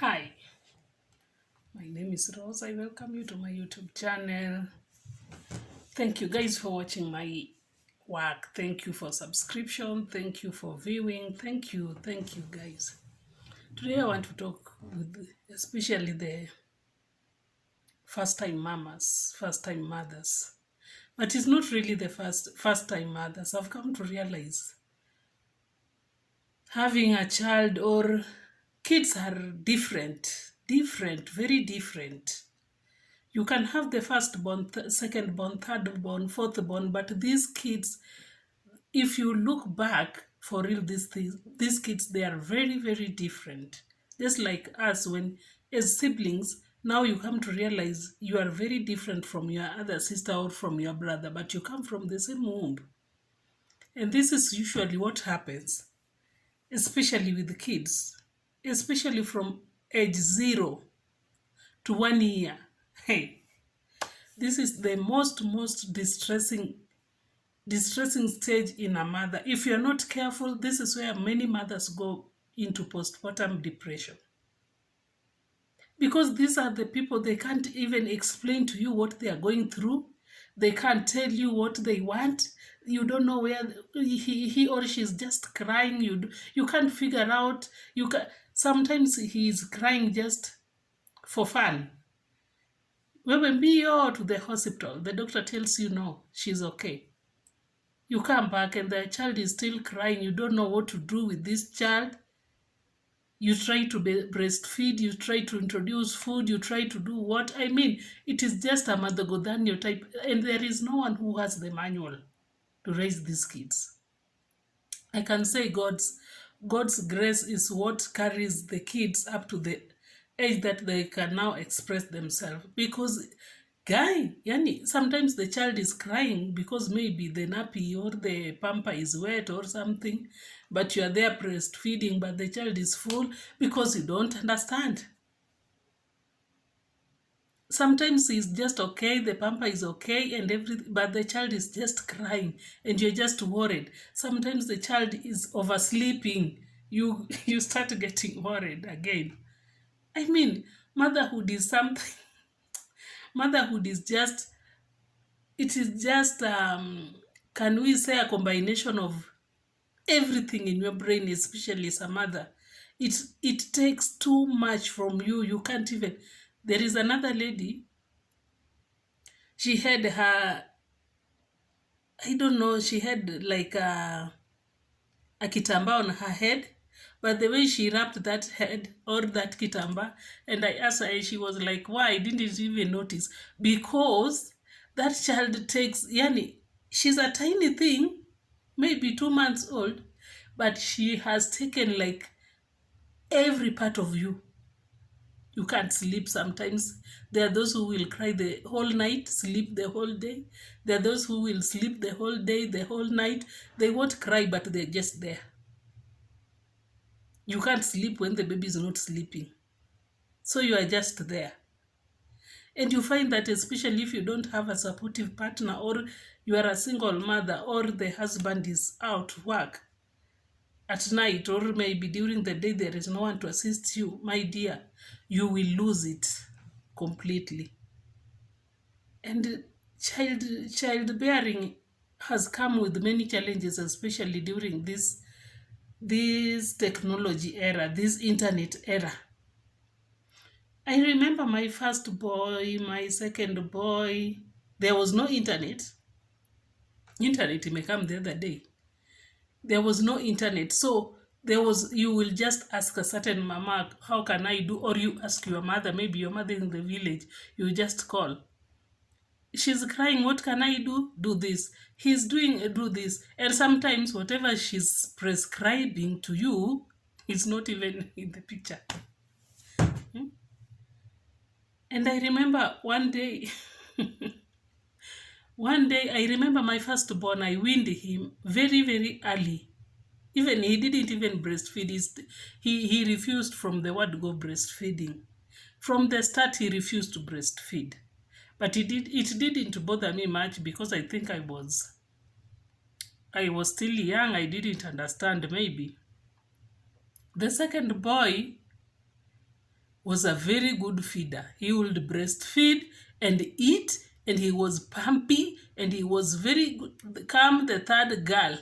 Hi, my name is Rose. I welcome you to my YouTube channel. Thank you guys for watching my work. Thank you for subscription. Thank you for viewing. Thank you guys. Today I want to talk with especially the first time mamas, first time mothers. But it's not really the first time mothers. I've come to realize having a child or kids are different, very different. You can have the first born, second born, third born, fourth born, but these kids, if you look back for real, these kids, they are very, very different. Just like us, when as siblings, now you come to realize you are very different from your other sister or from your brother, but you come from the same womb. And this is usually what happens, especially with the kids, especially from age 0 to 1 year. Hey, this is the most distressing stage in a mother. If you're not careful, this is where many mothers go into postpartum depression, because these are the people, they can't even explain to you what they are going through. They can't tell you what they want. You don't know where he or she is just crying. You can't figure out. Sometimes he is crying just for fun. When we go to the hospital, the doctor tells you no, she's okay. You come back and the child is still crying. You don't know what to do with this child. You try to breastfeed, you try to introduce food, you try to do what? I mean, it is just a Mother Godanyo type, and there is no one who has the manual to raise these kids. I can say God's grace is what carries the kids up to the age that they can now express themselves. Because yani, sometimes the child is crying because maybe the nappy or the pamper is wet or something, but you are there breastfeeding, but the child is full because you don't understand. Sometimes it's just okay, the pamper is okay and everything, but the child is just crying and you're just worried. Sometimes the child is oversleeping. You start getting worried again. I mean, motherhood is something. Motherhood is just, it is just can we say, a combination of everything in your brain, especially as a mother. It takes too much from you. You can't even. There is another lady. She had her, I don't know, she had like a kitamba on her head, but the way she wrapped that head or that kitamba, and I asked her, she was like, why didn't you even notice? Because that child takes, yani, she's a tiny thing, maybe 2 months old, but she has taken like every part of you. You can't sleep sometimes. There are those who will cry the whole night, sleep the whole day. There are those who will sleep the whole day, the whole night. They won't cry, but they're just there. You can't sleep when the baby is not sleeping. So you are just there. And you find that especially if you don't have a supportive partner, or you are a single mother, or the husband is out work at night, or maybe during the day there is no one to assist you, my dear, you will lose it completely. And childbearing has come with many challenges, especially during this technology era, this internet era. I remember my first boy, my second boy. There was no internet. Internet may come the other day. There was no internet. So you will just ask a certain mama, how can I do? Or you ask your mother, maybe your mother in the village, you just call. She's crying, what can I do? Do this. He's doing, do this. And sometimes whatever she's prescribing to you is not even in the picture. And I remember one day, I remember my firstborn, I weaned him very, very early. Even he didn't even breastfeed. He refused from the word go breastfeeding. From the start, he refused to breastfeed. But it didn't bother me much, because I think I was still young. I didn't understand maybe. The second boy, was a very good feeder. He would breastfeed and eat, and he was pumpy, and he was very good. Come the third girl,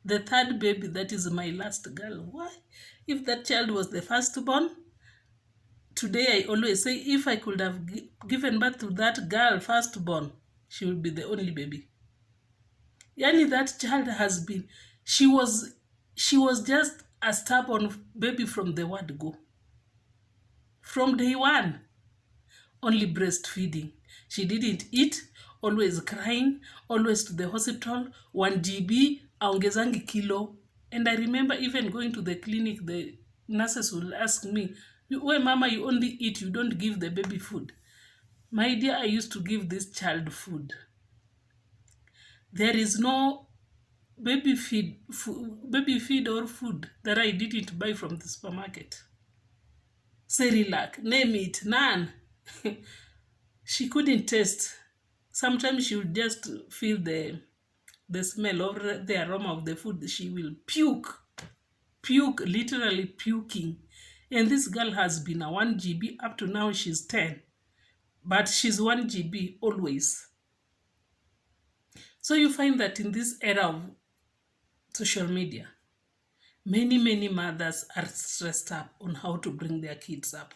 the third baby, that is my last girl. Why? If that child was the firstborn, today I always say, if I could have given birth to that girl firstborn, she would be the only baby. Yani that child has been, she was just a stubborn baby from the word go. From day one, only breastfeeding. She didn't eat, always crying, always to the hospital, 1 GB, aongezangi kilo. And I remember even going to the clinic, the nurses will ask me, "Why, mama, you only eat, you don't give the baby food?" My dear, I used to give this child food. There is no baby feed or food that I didn't buy from the supermarket. Cerelac, name it, none. She couldn't taste. Sometimes she would just feel the smell or the aroma of the food. She will puke, literally puking. And this girl has been a 1 GB. Up to now, she's 10. But she's 1 GB always. So you find that in this era of social media, many mothers are stressed up on how to bring their kids up.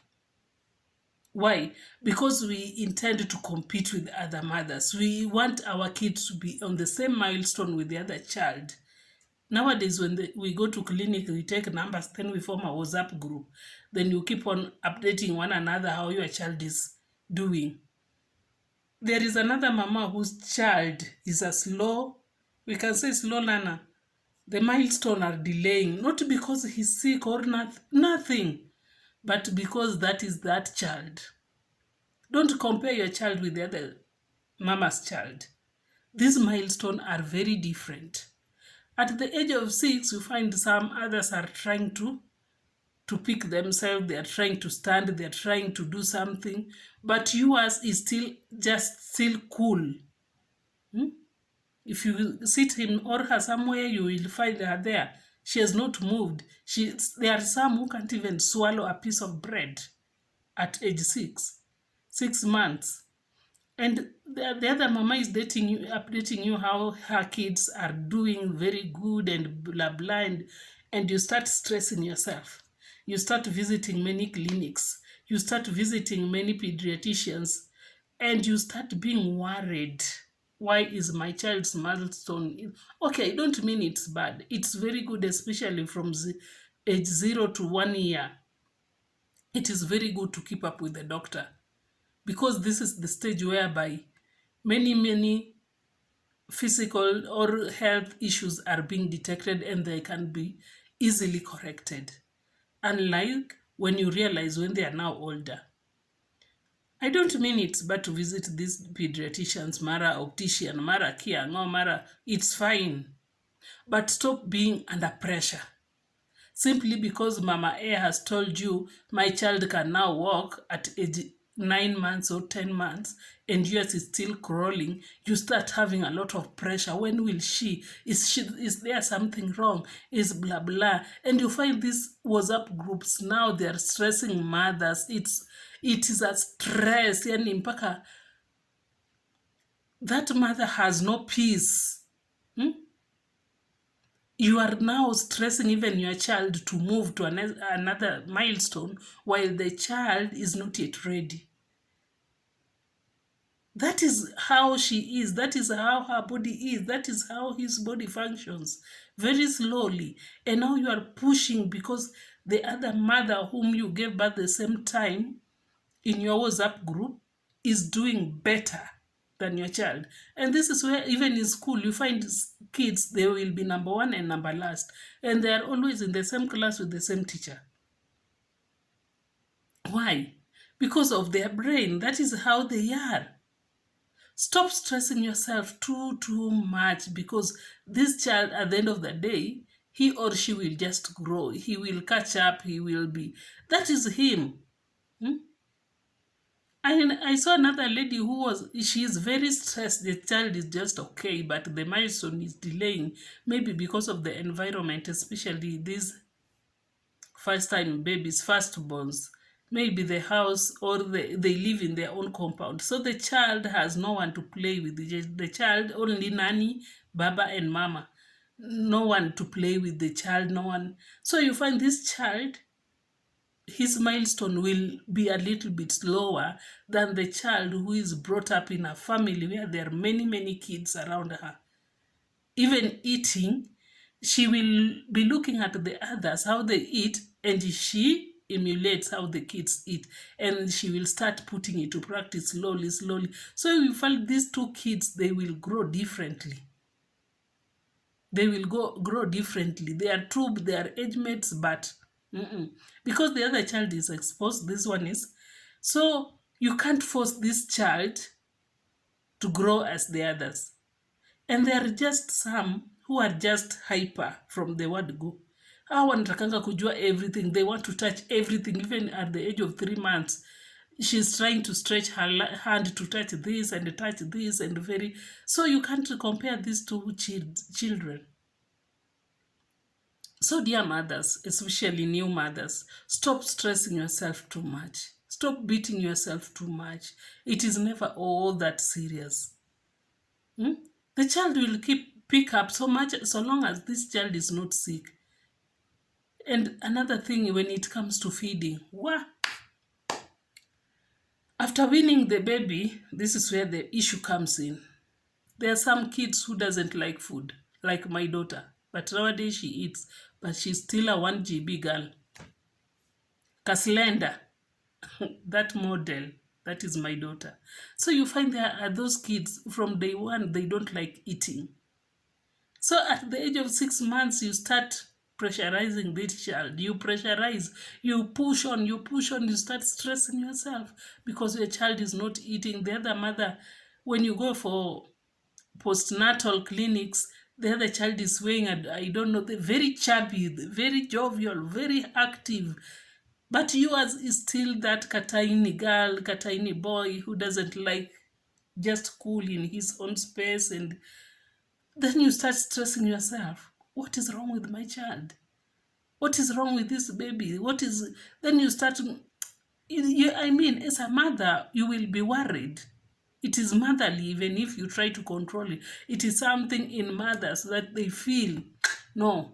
Why? Because we intend to compete with other mothers. We want our kids to be on the same milestone with the other child. Nowadays, when we go to clinic, we take numbers, then we form a WhatsApp group. Then you keep on updating one another how your child is doing. There is another mama whose child is a slow, we can say slow learner. The milestone are delaying, not because he's sick or nothing, but because that is that child. Don't compare your child with the other mama's child. These milestones are very different. At the age of 6, you find some others are trying to pick themselves, they are trying to stand, they are trying to do something, but yours is still cool. If you sit him or her somewhere, you will find her there. She has not moved. There are some who can't even swallow a piece of bread at age 6 months. And the other mama is updating you how her kids are doing very good and blah blah, and you start stressing yourself. You start visiting many clinics. You start visiting many pediatricians, and you start being worried. Why is my child's milestone? Okay, I don't mean it's bad. It's very good, especially from age 0 to 1 year. It is very good to keep up with the doctor, because this is the stage whereby many physical or health issues are being detected and they can be easily corrected. Unlike when you realize when they are now older. I don't mean it's bad to visit these pediatricians, Mara optician, Mara Kiango, Mara, it's fine. But stop being under pressure. Simply because Mama A has told you my child can now walk at age 9 months or 10 months and yours is still crawling, you start having a lot of pressure. When will she? Is there something wrong? Is blah blah. And you find these WhatsApp groups now, they are stressing mothers. It is a stress. Yani mpaka that mother has no peace. You are now stressing even your child to move to another milestone while the child is not yet ready. That is how she is. That is how her body is. That is how his body functions, very slowly. And now you are pushing because the other mother whom you gave birth the same time in your WhatsApp group is doing better than your child. And this is where even in school you find kids, they will be number 1 and number last. And they are always in the same class with the same teacher. Why? Because of their brain. That is how they are. Stop stressing yourself too much, because this child, at the end of the day, he or she will just grow. He will catch up. He will be. That is him. I saw another lady she is very stressed. The child is just okay, but the milestone is delaying, maybe because of the environment, especially these first-time babies, firstborns. maybe the house, or they live in their own compound. So the child has no one to play with. The child, only nanny, baba, and mama. No one to play with the child, no one. So you find this child, his milestone will be a little bit slower than the child who is brought up in a family where there are many, many kids around her. Even eating, she will be looking at the others, how they eat, and she emulates how the kids eat, and she will start putting it to practice slowly, slowly. So you find these two kids, they will grow differently. They will grow differently. They are true, they are age mates, but because the other child is exposed, this one is. So you can't force this child to grow as the others. And there are just some who are just hyper from the word go. Hawa wanatakanga kujua everything. They want to touch everything. Even at the age of 3 months, she's trying to stretch her hand to touch this and touch this and very... So you can't compare these two children. So dear mothers, especially new mothers, stop stressing yourself too much. Stop beating yourself too much. It is never all that serious. The child will pick up so much so long as this child is not sick. And another thing, when it comes to feeding, after weaning the baby, this is where the issue comes in. There are some kids who doesn't like food, like my daughter. But nowadays she eats, but she's still a 1 GB girl. Kaslenda, that model, that is my daughter. So you find there are those kids from day one, they don't like eating. So at the age of 6 months, you start pressurizing this child. You pressurize, you push on, you start stressing yourself because your child is not eating. The other mother, when you go for postnatal clinics, the other child is weighing, I don't know, they're very chubby, very jovial, very active. But yours is still that kataini girl, kataini boy who doesn't like, just cool in his own space. And then you start stressing yourself. What is wrong with my child? What is wrong with this baby? Then you start, I mean, as a mother, you will be worried. It is motherly, even if you try to control it. It is something in mothers that they feel, no.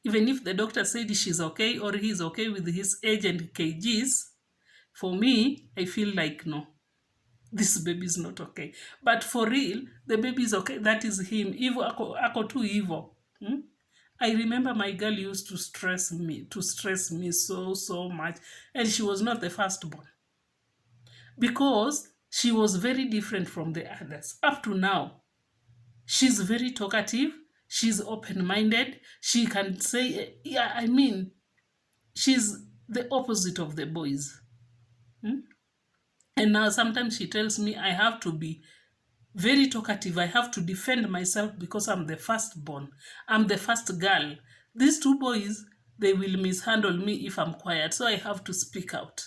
Even if the doctor said she's okay or he's okay with his age and kgs, for me, I feel like, no, this baby is not okay. But for real, the baby is okay. That is him. Evil, ako too evil. I remember my girl used to stress me so much. And she was not the firstborn. Because she was very different from the others. Up to now, she's very talkative. She's open-minded. She can say, yeah, I mean, she's the opposite of the boys. And now sometimes she tells me I have to be very talkative. I have to defend myself because I'm the firstborn. I'm the first girl. These two boys, they will mishandle me if I'm quiet. So I have to speak out.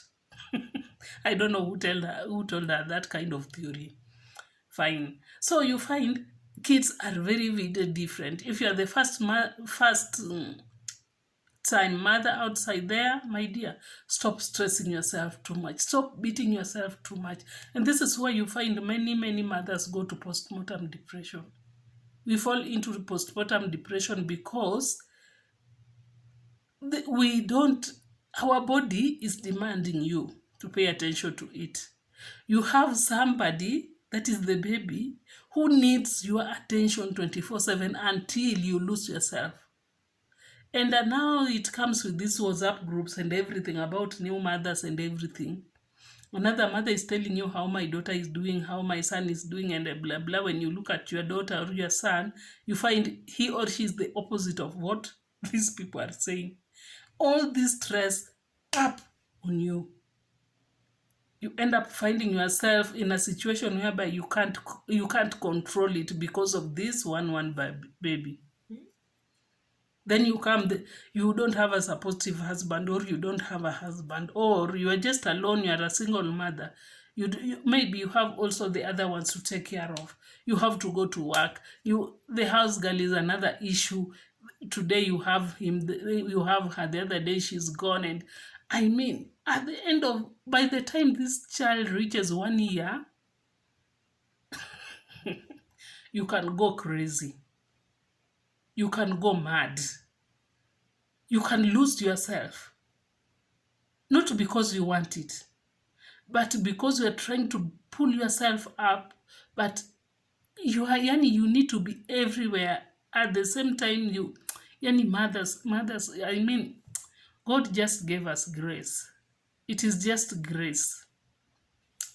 I don't know who told her that kind of theory. Fine. So you find kids are very, very different. If you're the first time mother outside there, my dear, stop stressing yourself too much. Stop beating yourself too much. And this is why you find many, many mothers go to postpartum depression. We fall into postpartum depression because our body is demanding you to pay attention to it. You have somebody, that is the baby, who needs your attention 24/7 until you lose yourself. And now it comes with these WhatsApp groups and everything about new mothers and everything. Another mother is telling you how my daughter is doing, how my son is doing, and blah, blah. When you look at your daughter or your son, you find he or she is the opposite of what these people are saying. All this stress up on you. You end up finding yourself in a situation whereby you can't control it because of this one baby. Then you don't have a supportive husband, or you don't have a husband, or you are just alone, you are a single mother. Maybe you have also the other ones to take care of. You have to go to work. The house girl is another issue. Today you have him, you have her, the other day she's gone, and I mean, by the time this child reaches 1 year, you can go crazy. You can go mad. You can lose yourself. Not because you want it, but because you're trying to pull yourself up. But you need to be everywhere at the same time. Mothers, I mean, God just gave us grace. It is just grace.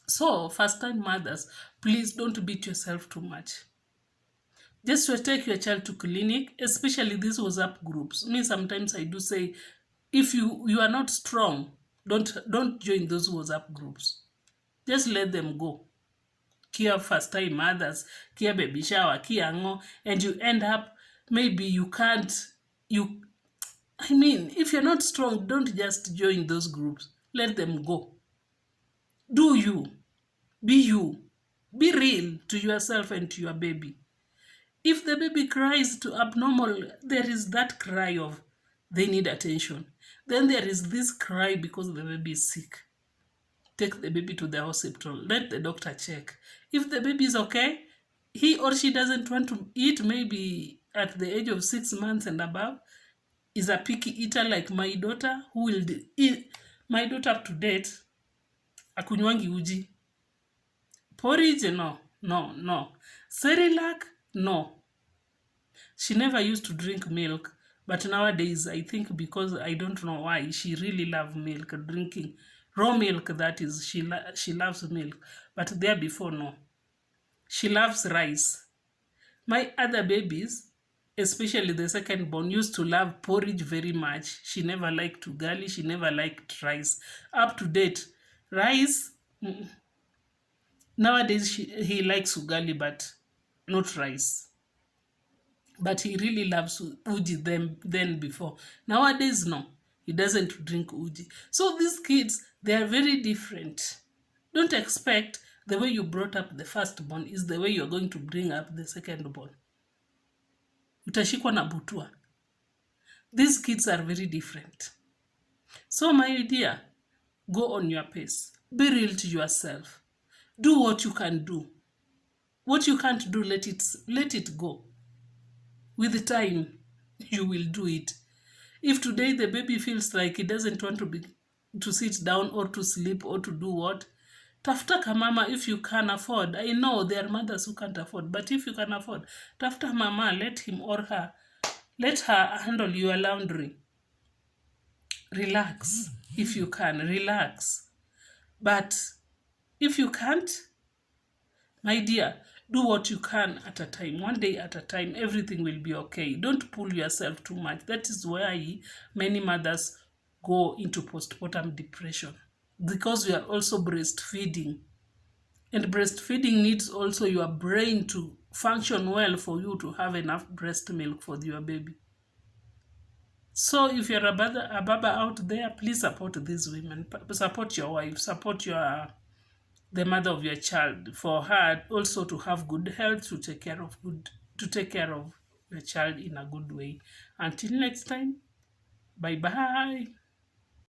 So, first-time mothers, please don't beat yourself too much. Just to take your child to clinic, especially these WhatsApp groups. Me, sometimes I do say, if you are not strong, don't join those WhatsApp groups. Just let them go. Kia first-time mothers, kia baby shower, kia ngo, and you end up, maybe you can't, if you're not strong, don't just join those groups. Let them go. Do you. Be you. Be real to yourself and to your baby. If the baby cries to abnormal, there is that cry of they need attention. Then there is this cry because the baby is sick. Take the baby to the hospital. Let the doctor check. If the baby is okay, he or she doesn't want to eat, maybe at the age of 6 months and above, is a picky eater like my daughter, who will eat. My daughter up to date, akunywangi uji. Porridge, no. Cerelac, no. She never used to drink milk, but nowadays, I think because I don't know why, she really loves milk, drinking raw milk, that is, she loves milk. But there before, no. She loves rice. My other babies, especially the second born, used to love porridge very much. She never liked ugali, she never liked rice. Up to date, rice, nowadays he likes ugali, but not rice. But he really loves uji then before. Nowadays, no. He doesn't drink uji. So these kids, they are very different. Don't expect the way you brought up the firstborn is the way you're going to bring up the secondborn. Utashikwa na butua. These kids are very different. So my dear, go on your pace. Be real to yourself. Do what you can do. What you can't do, let it go. With time, you will do it. If today the baby feels like he doesn't want to sit down or to sleep or to do what, tafuta kamama if you can afford. I know there are mothers who can't afford, but if you can afford, tafuta mama, let him or her, let her handle your laundry. Relax. If you can, relax. But if you can't, my dear, do what you can at a time. One day at a time, everything will be okay. Don't pull yourself too much. That is why many mothers go into postpartum depression, because you are also breastfeeding. And breastfeeding needs also your brain to function well for you to have enough breast milk for your baby. So if you're a baba out there, please support these women. Support your wife. Support the mother of your child, for her also to have good health, to take care of your child in a good way. Until next time, bye bye.